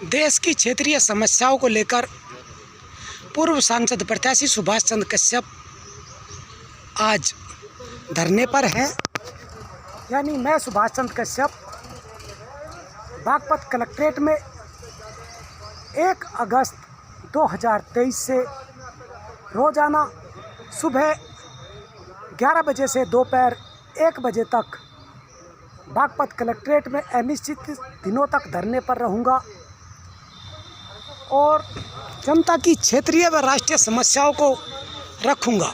देश की क्षेत्रीय समस्याओं को लेकर पूर्व सांसद प्रत्याशी सुभाष चंद्र कश्यप आज धरने पर हैं। यानी मैं सुभाष चंद्र कश्यप बागपत कलेक्ट्रेट में 1 अगस्त 2023 से रोज़ाना सुबह 11 बजे से दोपहर 1 बजे तक बागपत कलेक्ट्रेट में अनिश्चित दिनों तक धरने पर रहूँगा और जनता की क्षेत्रीय व राष्ट्रीय समस्याओं को रखूँगा।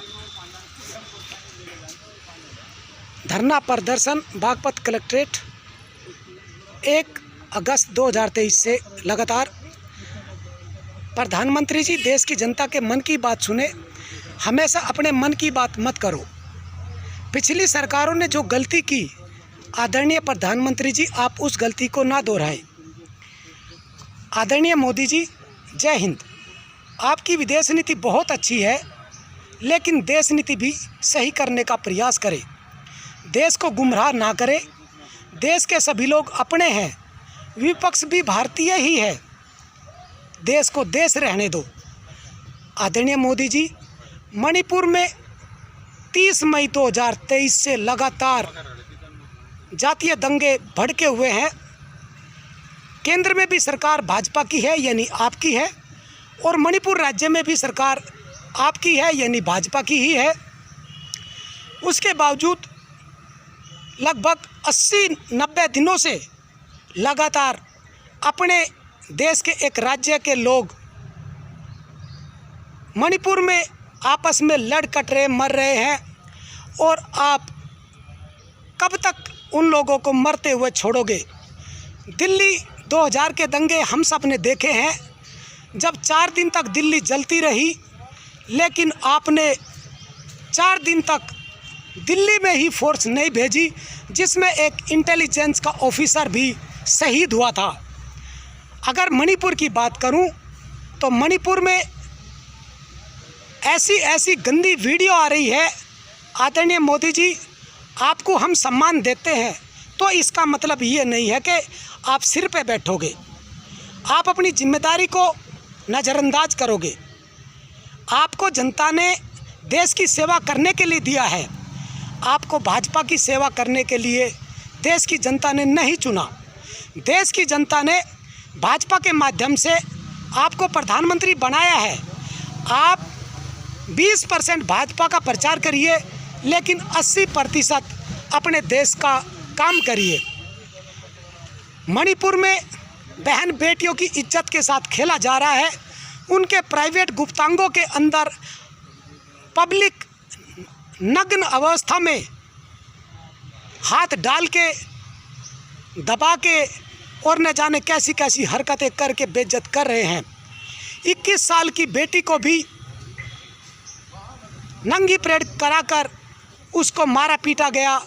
धरना प्रदर्शन बागपत कलेक्ट्रेट 1 अगस्त 2023 से लगातार। प्रधानमंत्री जी, देश की जनता के मन की बात सुने, हमेशा अपने मन की बात मत करो। पिछली सरकारों ने जो गलती की, आदरणीय प्रधानमंत्री जी आप उस गलती को ना दोहराएं। आदरणीय मोदी जी, जय हिंद। आपकी विदेश नीति बहुत अच्छी है, लेकिन देश नीति भी सही करने का प्रयास करें। देश को गुमराह ना करें। देश के सभी लोग अपने हैं, विपक्ष भी भारतीय ही है। देश को देश रहने दो। आदरणीय मोदी जी, मणिपुर में 30 मई 2023 से लगातार जातीय दंगे भड़के हुए हैं। केंद्र में भी सरकार भाजपा की है, यानी आपकी है, और मणिपुर राज्य में भी सरकार आपकी है, यानी भाजपा की ही है। उसके बावजूद लगभग 80-90 दिनों से लगातार अपने देश के एक राज्य के लोग मणिपुर में आपस में लड़ कट रहे, मर रहे हैं, और आप कब तक उन लोगों को मरते हुए छोड़ोगे? दिल्ली 2000 के दंगे हम सब ने देखे हैं, जब 4 दिन तक दिल्ली जलती रही, लेकिन आपने 4 दिन तक दिल्ली में ही फोर्स नहीं भेजी, जिसमें एक इंटेलिजेंस का ऑफिसर भी शहीद हुआ था। अगर मणिपुर की बात करूं, तो मणिपुर में ऐसी गंदी वीडियो आ रही है। आदरणीय मोदी जी, आपको हम सम्मान देते हैं, तो इसका मतलब ये नहीं है कि आप सिर पे बैठोगे। आप अपनी जिम्मेदारी को नज़रअंदाज करोगे। आपको जनता ने देश की सेवा करने के लिए दिया है। आपको भाजपा की सेवा करने के लिए देश की जनता ने नहीं चुना। देश की जनता ने भाजपा के माध्यम से आपको प्रधानमंत्री बनाया है। आप 20% भाजपा का प्रचार करिए, लेकिन 80% अपने देश का काम करिए। मणिपुर में बहन बेटियों की इज्जत के साथ खेला जा रहा है। उनके प्राइवेट गुप्तांगों के अंदर पब्लिक नग्न अवस्था में हाथ डाल के, दबा के, और न जाने कैसी कैसी हरकतें करके बेइज्जत कर रहे हैं। 21 साल की बेटी को भी नंगी परेड कराकर उसको मारा पीटा गया,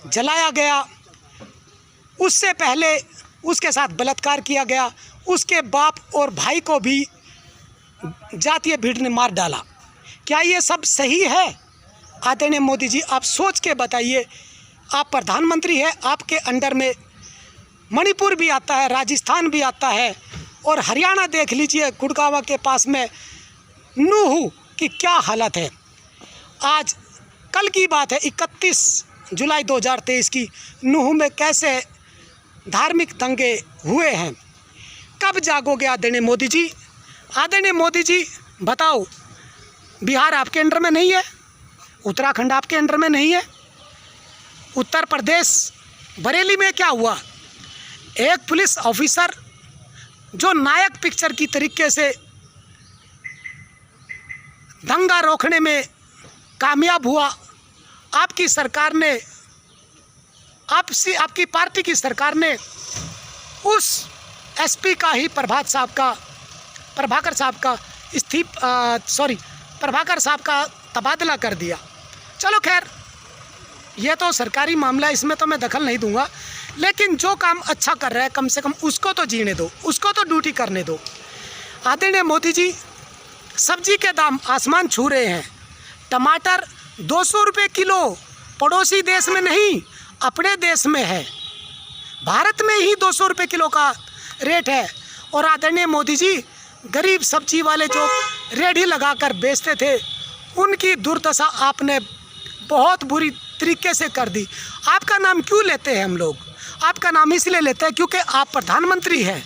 जलाया गया। उससे पहले उसके साथ बलात्कार किया गया। उसके बाप और भाई को भी जातीय भीड़ ने मार डाला। क्या ये सब सही है? आदरणीय मोदी जी, आप सोच के बताइए। आप प्रधानमंत्री हैं, आपके अंडर में मणिपुर भी आता है, राजस्थान भी आता है, और हरियाणा देख लीजिए, गुड़गांव के पास में नूहू की क्या हालत है। आज कल की बात है, 31 जुलाई 2023 की, नूहू में कैसे धार्मिक दंगे हुए हैं। कब जागोगे आदरणीय मोदी जी? आदरणीय मोदी जी, बताओ, बिहार आपके अंडर में नहीं है? उत्तराखंड आपके अंडर में नहीं है? उत्तर प्रदेश बरेली में क्या हुआ? एक पुलिस ऑफिसर जो नायक पिक्चर की तरीके से दंगा रोकने में कामयाब हुआ, आपकी सरकार ने, आपकी पार्टी की सरकार ने उस एसपी का ही प्रभाकर साहब का तबादला कर दिया। चलो खैर, यह तो सरकारी मामला है, इसमें तो मैं दखल नहीं दूंगा, लेकिन जो काम अच्छा कर रहा है कम से कम उसको तो जीने दो, उसको तो ड्यूटी करने दो। आदरणीय मोदी जी, सब्जी के दाम आसमान छू रहे हैं। टमाटर 200 रुपये किलो, पड़ोसी देश में नहीं, अपने देश में है। भारत में ही 200 रुपये किलो का रेट है और आदरणीय मोदी जी, गरीब सब्जी वाले जो रेहड़ी लगाकर बेचते थे उनकी दुर्दशा आपने बहुत बुरी तरीके से कर दी। आपका नाम क्यों लेते हैं हम लोग? आपका नाम इसलिए लेते हैं क्योंकि आप प्रधानमंत्री हैं,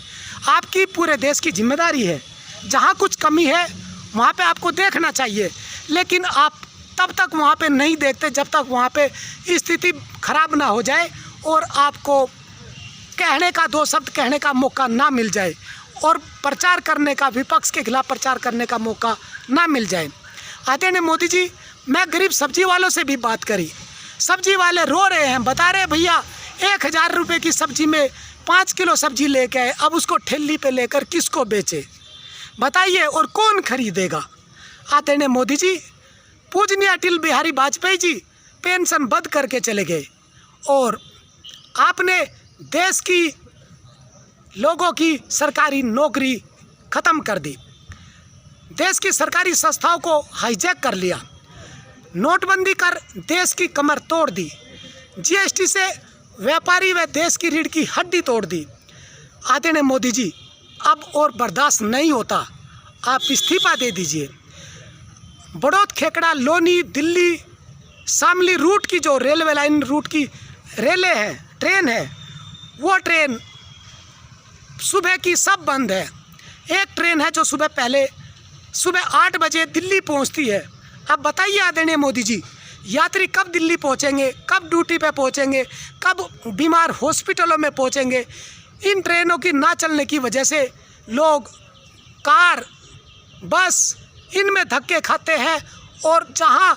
आपकी पूरे देश की जिम्मेदारी है। जहाँ कुछ कमी है वहाँ पे आपको देखना चाहिए, लेकिन आप तब तक वहाँ पे नहीं देखते जब तक वहाँ पे स्थिति खराब ना हो जाए और आपको कहने का, 2 शब्द कहने का मौका ना मिल जाए और प्रचार करने का, विपक्ष के खिलाफ प्रचार करने का मौका ना मिल जाए। आदरणीय मोदी जी, मैं गरीब सब्जी वालों से भी बात करी, सब्जी वाले रो रहे हैं, बता रहे भैया 1000 रुपये की सब्जी में 5 किलो सब्जी लेके आए, अब उसको ठेली पे लेकर किसको बेचे बताइए, और कौन खरीदेगा? आदरणीय मोदी जी, पूजनीय अटल बिहारी वाजपेयी जी पेंशन बंद करके चले गए और आपने देश की लोगों की सरकारी नौकरी ख़त्म कर दी, देश की सरकारी संस्थाओं को हाईजैक कर लिया, नोटबंदी कर देश की कमर तोड़ दी, जीएसटी से व्यापारी व देश की रीढ़ की हड्डी तोड़ दी। आदरणीय मोदी जी, अब और बर्दाश्त नहीं होता, आप इस्तीफा दे दीजिए। बड़ौद, खेकड़ा, लोनी, दिल्ली, शामली रूट की जो रेलवे लाइन रूट की रेलें हैं, ट्रेन है, वो ट्रेन सुबह की सब बंद है। एक ट्रेन है जो सुबह 8 बजे दिल्ली पहुंचती है। अब बताइए आदरणीय मोदी जी, यात्री कब दिल्ली पहुंचेंगे, कब ड्यूटी पे पहुंचेंगे, कब बीमार हॉस्पिटलों में पहुंचेंगे? इन ट्रेनों की ना चलने की वजह से लोग कार, बस इनमें धक्के खाते हैं और जहां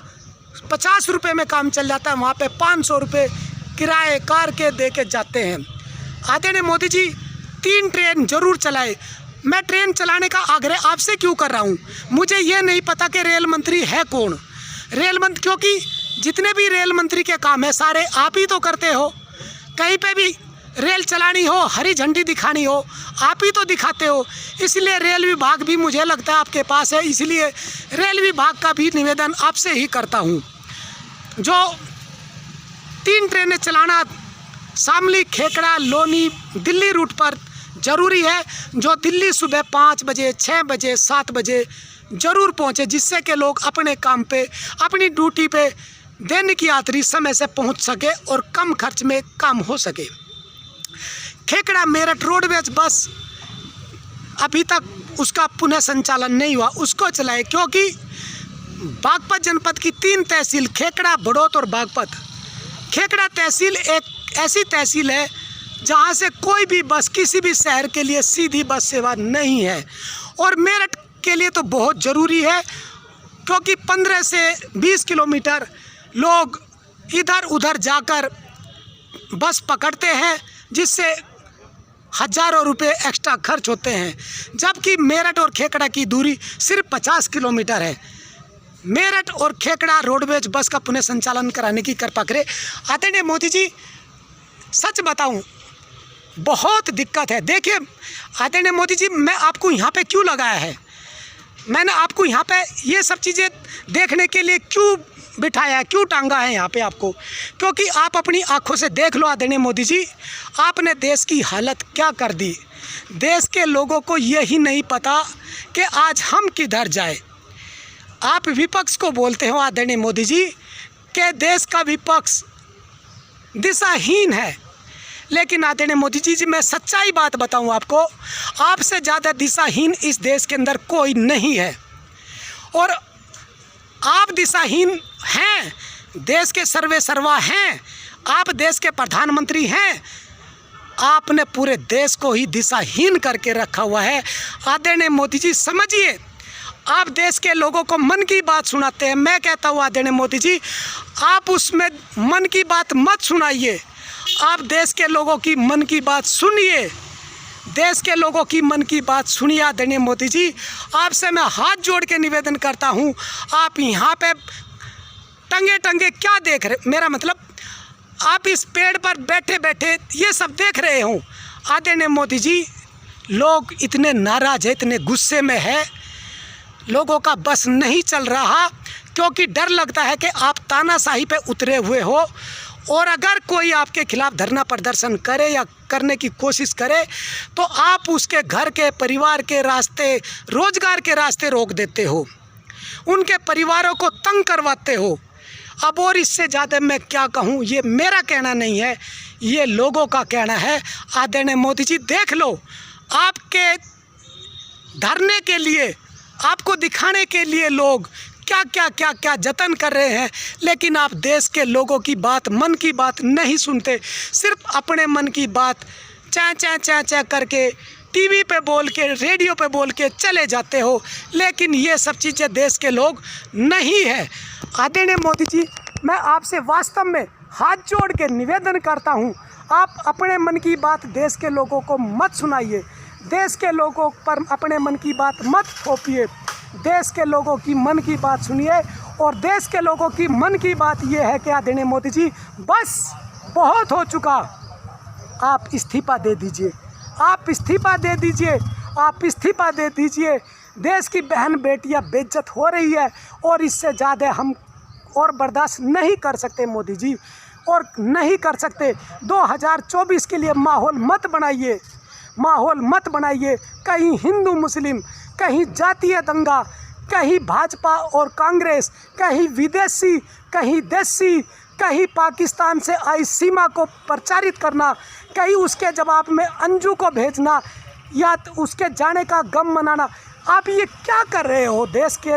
50 रुपये में काम चल जाता है वहां पे 500 रुपये किराए कार के दे के जाते हैं। आदरणीय मोदी जी, 3 ट्रेन जरूर चलाए। मैं ट्रेन चलाने का आग्रह आपसे क्यों कर रहा हूँ? मुझे ये नहीं पता कि रेल मंत्री है कौन, रेल मंत्री, क्योंकि जितने भी रेल मंत्री के काम है सारे आप ही तो करते हो। कहीं पे भी रेल चलानी हो, हरी झंडी दिखानी हो, आप ही तो दिखाते हो। इसलिए रेल विभाग भी मुझे लगता है आपके पास है, इसलिए रेल विभाग का भी निवेदन आपसे ही करता हूँ। जो 3 ट्रेनें चलाना शामली, खेकड़ा, लोनी, दिल्ली रूट पर ज़रूरी है, जो दिल्ली सुबह 5 बजे, 6 बजे, 7 बजे ज़रूर पहुँचे, जिससे कि लोग अपने काम पे, अपनी ड्यूटी पे दैनिक यात्री समय से पहुँच सके और कम खर्च में काम हो सके। खेकड़ा मेरठ रोडवेज बस अभी तक उसका पुनः संचालन नहीं हुआ, उसको चलाए, क्योंकि बागपत जनपद की 3 तहसील, खेकड़ा, बड़ौद और बागपत। खेकड़ा तहसील एक ऐसी तहसील है जहां से कोई भी बस किसी भी शहर के लिए सीधी बस सेवा नहीं है, और मेरठ के लिए तो बहुत ज़रूरी है, क्योंकि 15 से 20 किलोमीटर लोग इधर उधर जाकर बस पकड़ते हैं, जिससे हज़ारों रुपये एक्स्ट्रा खर्च होते हैं, जबकि मेरठ और खेकड़ा की दूरी सिर्फ 50 किलोमीटर है। मेरठ और खेकड़ा रोडवेज बस का पुनः संचालन कराने की कृपा करें। आदरणीय मोदी जी, सच बताऊं, बहुत दिक्कत है। देखिए आदरणीय मोदी जी, मैं आपको यहाँ पे क्यों लगाया है, मैंने आपको यहाँ पे ये सब चीज़ें देखने के लिए क्यों बिठाया है, क्यों टांगा है यहाँ पे आपको, क्योंकि आप अपनी आंखों से देख लो आदरणीय मोदी जी, आपने देश की हालत क्या कर दी। देश के लोगों को यही नहीं पता कि आज हम किधर जाए। आप विपक्ष को बोलते हो आदरणीय मोदी जी कि देश का विपक्ष दिशाहीन है, लेकिन आदरणीय मोदी जी, मैं सच्चाई बात बताऊं आपको, आपसे ज़्यादा दिशाहीन इस देश के अंदर कोई नहीं है, और आप दिशाहीन हैं, देश के सर्वे सर्वा हैं, आप देश के प्रधानमंत्री हैं, आपने पूरे देश को ही दिशाहीन करके रखा हुआ है। आदरणीय मोदी जी, समझिए, आप देश के लोगों को मन की बात सुनाते हैं। मैं कहता हूँ आदरणीय मोदी जी, आप उसमें मन की बात मत सुनाइए, आप देश के लोगों की मन की बात सुनिए, देश के लोगों की मन की बात सुनिए। आदरणीय मोदी जी, आपसे मैं हाथ जोड़ के निवेदन करता हूँ, आप यहाँ पे टंगे टंगे क्या देख रहे, मेरा मतलब आप इस पेड़ पर बैठे बैठे ये सब देख रहे हो। आदरणीय मोदी जी, लोग इतने नाराज़ है, इतने गुस्से में है, लोगों का बस नहीं चल रहा, क्योंकि डर लगता है कि आप तानाशाही पे उतरे हुए हो और अगर कोई आपके खिलाफ धरना प्रदर्शन करे या करने की कोशिश करे तो आप उसके घर के, परिवार के रास्ते, रोजगार के रास्ते रोक देते हो, उनके परिवारों को तंग करवाते हो। अब और इससे ज़्यादा मैं क्या कहूँ, ये मेरा कहना नहीं है, ये लोगों का कहना है। आदरणीय मोदी जी, देख लो, आपके धरने के लिए, आपको दिखाने के लिए लोग क्या जतन कर रहे हैं, लेकिन आप देश के लोगों की बात, मन की बात नहीं सुनते। सिर्फ अपने मन की बात चा करके टीवी पे बोल के, रेडियो पे बोल के चले जाते हो, लेकिन ये सब चीज़ें देश के लोग नहीं है। आदरणीय मोदी जी, मैं आपसे वास्तव में हाथ जोड़ के निवेदन करता हूँ, आप अपने मन की बात देश के लोगों को मत सुनाइए, देश के लोगों पर अपने मन की बात मत थोपिए, देश के लोगों की मन की बात सुनिए। और देश के लोगों की मन की बात ये है कि आदरणीय मोदी जी, बस बहुत हो चुका, आप इस्तीफा दे दीजिए, आप इस्तीफा दे दीजिए, आप इस्तीफा दे दीजिए। देश की बहन बेटियां बेइज्जत हो रही है और इससे ज़्यादा हम और बर्दाश्त नहीं कर सकते मोदी जी, और नहीं कर सकते। 2024 के लिए माहौल मत बनाइए, माहौल मत बनाइए। कहीं हिंदू मुस्लिम, कहीं जातीय दंगा, कहीं भाजपा और कांग्रेस, कहीं विदेशी, कहीं देसी, कहीं पाकिस्तान से आई सीमा को प्रचारित करना, कहीं उसके जवाब में अंजू को भेजना या तो उसके जाने का गम मनाना। आप ये क्या कर रहे हो देश के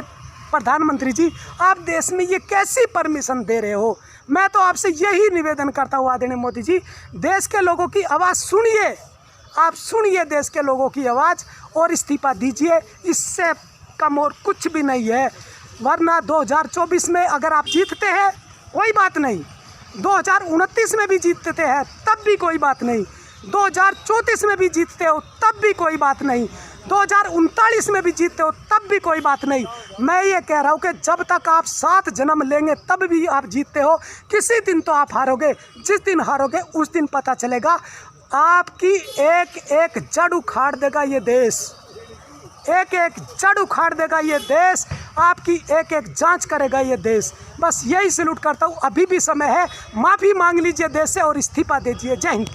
प्रधानमंत्री जी? आप देश में ये कैसी परमिशन दे रहे हो? मैं तो आपसे यही निवेदन करता हूँ आदरणीय मोदी जी, देश के लोगों की आवाज़ सुनिए, आप सुनिए देश के लोगों की आवाज़ और इस्तीफा दीजिए। इससे कम और कुछ भी नहीं है। वरना 2024 में अगर आप जीतते हैं कोई बात नहीं, 2029 में भी जीतते हैं तब भी कोई बात नहीं, 2034 में भी जीतते हो तब भी कोई बात नहीं, 2039 में भी जीतते हो तब भी कोई बात नहीं। मैं ये कह रहा हूँ कि जब तक आप 7 जन्म लेंगे तब भी आप जीतते हो। किसी दिन तो आप हारोगे, जिस दिन हारोगे उस दिन पता चलेगा। आपकी एक एक जड़ उखाड़ देगा ये देश, एक एक जड़ उखाड़ देगा ये देश, आपकी एक एक जांच करेगा ये देश। बस यही सैल्यूट करता हूँ। अभी भी समय है, माफ़ी मांग लीजिए देश से और इस्तीफा दीजिए। जय हिंद।